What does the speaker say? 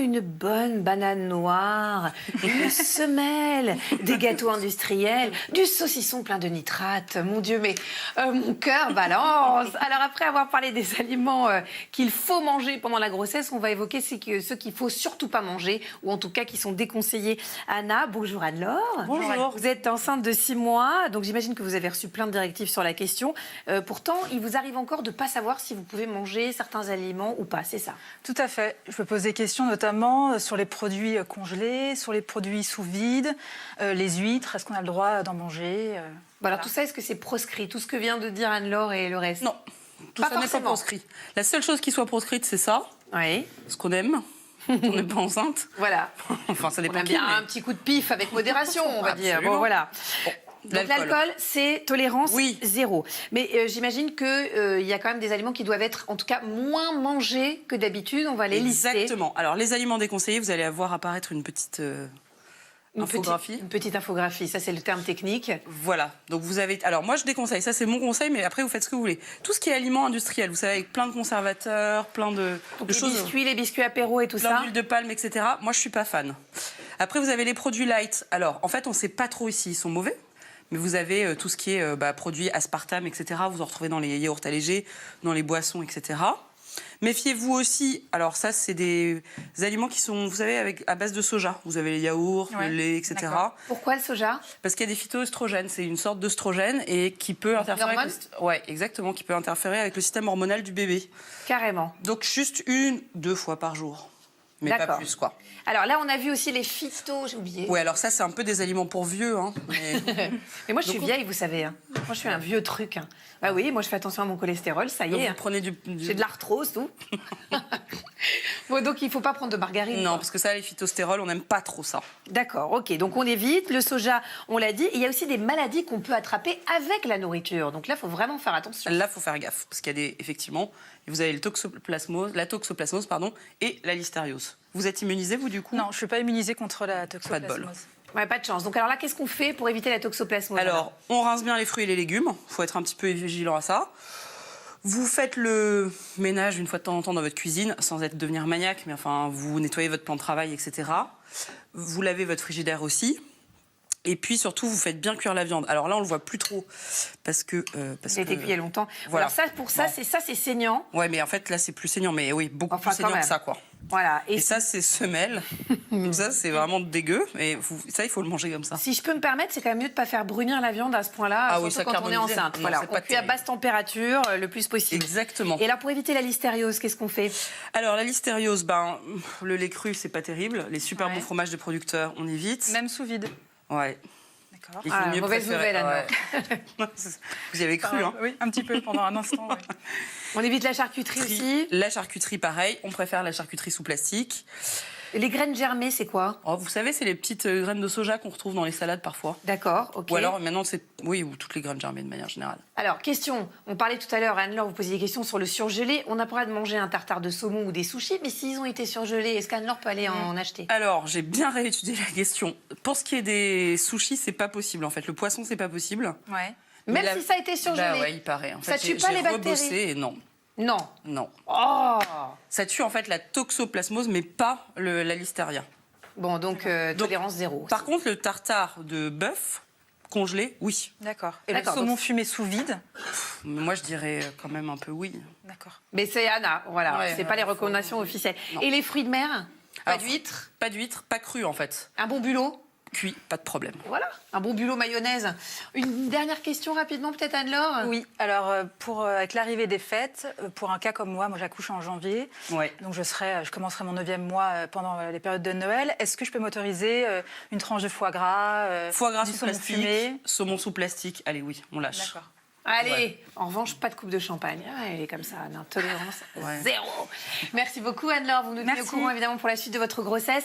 une bonne banane noire, une semelle, des gâteaux industriels, du saucisson plein de nitrates. Mon Dieu, mais mon cœur balance. Alors après avoir parlé des aliments qu'il faut manger pendant la grossesse, on va évoquer ceux qu'il faut surtout pas manger, ou en tout cas qui sont déconseillés. Anna, bonjour Anne-Laure. Bonjour. Vous êtes enceinte de 6 mois, donc j'imagine que vous avez reçu plein de directives sur la question. Pourtant, il vous arrive encore de ne pas savoir si vous pouvez manger certains aliments ou pas, c'est ça? Tout à fait. Je me pose des questions notamment sur les produits congelés, sur les produits sous vide, les huîtres, est-ce qu'on a le droit d'en manger Alors tout ça, est-ce que c'est proscrit? Tout ce que vient de dire Anne-Laure et le reste? Non, tout ça n'est pas proscrit. La seule chose qui soit proscrite, c'est ça, Oui. ce qu'on aime. On n'est pas enceinte. Voilà. Enfin, ça On dépend aime qui, bien mais... un petit coup de pif avec modération, on va dire. Absolument. Bon, voilà. Bon, Donc l'alcool, c'est tolérance Oui. 0. Mais j'imagine qu'il y a quand même des aliments qui doivent être, en tout cas, moins mangés que d'habitude. On va les lister. Exactement. Alors, les aliments déconseillés, vous allez avoir apparaître une petite infographie. Une petite infographie, ça c'est le terme technique. Voilà. Donc, vous avez... Alors, moi, je déconseille. Ça, c'est mon conseil, mais après, vous faites ce que vous voulez. Tout ce qui est aliments industriels, vous savez, avec plein de conservateurs, plein de choses... Les biscuits apéro et tout plein ça. d'huile de palme, etc. Moi, je suis pas fan. Après, vous avez les produits light. Alors, en fait, on sait pas trop ici, ils sont mauvais. Mais vous avez tout ce qui est produits aspartame, etc. Vous en retrouvez dans les yaourts allégés, dans les boissons, etc. Méfiez-vous aussi, alors ça, c'est des aliments qui sont, vous savez, à base de soja. Vous avez les yaourts, le lait, etc. Pourquoi le soja? Parce qu'il y a des phytoestrogènes. C'est une sorte d'œstrogène et qui peut interférer avec ouais, exactement, qui peut interférer avec le système hormonal du bébé. Carrément. Donc juste 1-2 fois par jour. Mais pas plus, quoi. Alors là, on a vu aussi les phytos, j'ai oublié. Oui, alors ça, c'est un peu des aliments pour vieux. Hein, mais moi, je suis vieille, vous savez. Hein. Moi, je suis un vieux truc. Hein. Bah oui, moi, je fais attention à mon cholestérol, ça y donc est. Vous prenez J'ai de l'arthrose, tout. Bon, donc, il ne faut pas prendre de margarine. Non, quoi. parce que ça, les phytostérols, on n'aime pas trop ça. D'accord, ok. Donc, on évite. Le soja, on l'a dit. Et il y a aussi des maladies qu'on peut attraper avec la nourriture. Donc là, il faut vraiment faire attention. Là, il faut faire gaffe. Parce qu'il y a effectivement, vous avez la toxoplasmose, pardon, et la listériose. Vous êtes immunisé, vous, du coup? Non, je ne suis pas immunisée contre la toxoplasmose. Pas de bol. Ouais, pas de chance. Donc alors là, qu'est-ce qu'on fait pour éviter la toxoplasmose? Alors, on rince bien les fruits et les légumes. Il faut être un petit peu vigilant à ça. Vous faites le ménage une fois de temps en temps dans votre cuisine, sans devenir maniaque, mais enfin, vous nettoyez votre plan de travail, etc. Vous lavez votre frigidaire aussi. Et puis surtout, vous faites bien cuire la viande. Alors là, on le voit plus trop parce que ça a été cuit il y a longtemps. Voilà. Alors ça, pour ça, c'est saignant. Ouais, mais en fait là, c'est plus saignant, mais oui, beaucoup plus saignant que ça, quoi. Voilà. Et ça, c'est semelle. Donc ça, c'est vraiment dégueu. Et ça, il faut le manger comme ça. Si je peux me permettre, c'est quand même mieux de ne pas faire brunir la viande à ce point-là, surtout quand on est enceinte. Non, voilà, on cuit à basse température le plus possible. Exactement. Et là, pour éviter la listériose, qu'est-ce qu'on fait? Alors, la listériose, le lait cru, c'est pas terrible. Les super bons fromages de producteurs, on évite. Même sous vide. Ouais. D'accord. Mauvaise nouvelle, Anne. Vous y avez cru, hein? Oui, un petit peu, pendant un instant. Oui. On évite la charcuterie aussi. La charcuterie, pareil. On préfère la charcuterie sous plastique. Et les graines germées, c'est quoi? Vous savez, c'est les petites graines de soja qu'on retrouve dans les salades parfois. D'accord, ok. Ou alors, maintenant, ou toutes les graines germées de manière générale. Alors, question. On parlait tout à l'heure, Anne-Laure, vous posiez des questions sur le surgelé. On n'a pas le droit de manger un tartare de saumon ou des sushis, mais s'ils ont été surgelés, est-ce qu'Anne-Laure peut aller en acheter? Alors, j'ai bien réétudié la question. Pour ce qui est des sushis, c'est pas possible, en fait. Le poisson, c'est pas possible. Ouais. Même si ça a été surgelé? Bah ouais, il paraît. En fait, ça tue pas les bactéries? Rebossé et non. Non. Non. Oh! Ça tue, en fait, la toxoplasmose, mais pas la listeria. Bon, donc tolérance 0. Par contre, le tartare de bœuf congelé, oui. D'accord. Et le saumon fumé sous vide? Moi, je dirais quand même un peu oui. D'accord. Mais c'est Anna, voilà. Ouais, c'est pas les recommandations officielles. Non. Et les fruits de mer? Pas d'huîtres? Pas d'huîtres, pas cru en fait. Un bon bulot? Cuit, pas de problème. Voilà, un bon bulot mayonnaise. Une dernière question rapidement, peut-être Anne-Laure? Oui, alors avec l'arrivée des fêtes, pour un cas comme moi j'accouche en janvier, donc je commencerai mon 9e mois pendant les périodes de Noël. Est-ce que je peux m'autoriser une tranche de foie gras, foie gras du sous saumon plastique, fumé? Saumon sous plastique, allez oui, on lâche. D'accord. Allez, en revanche, pas de coupe de champagne. Ah, elle est comme ça, l'intolérance 0. Merci beaucoup Anne-Laure, vous nous tenez au courant évidemment pour la suite de votre grossesse.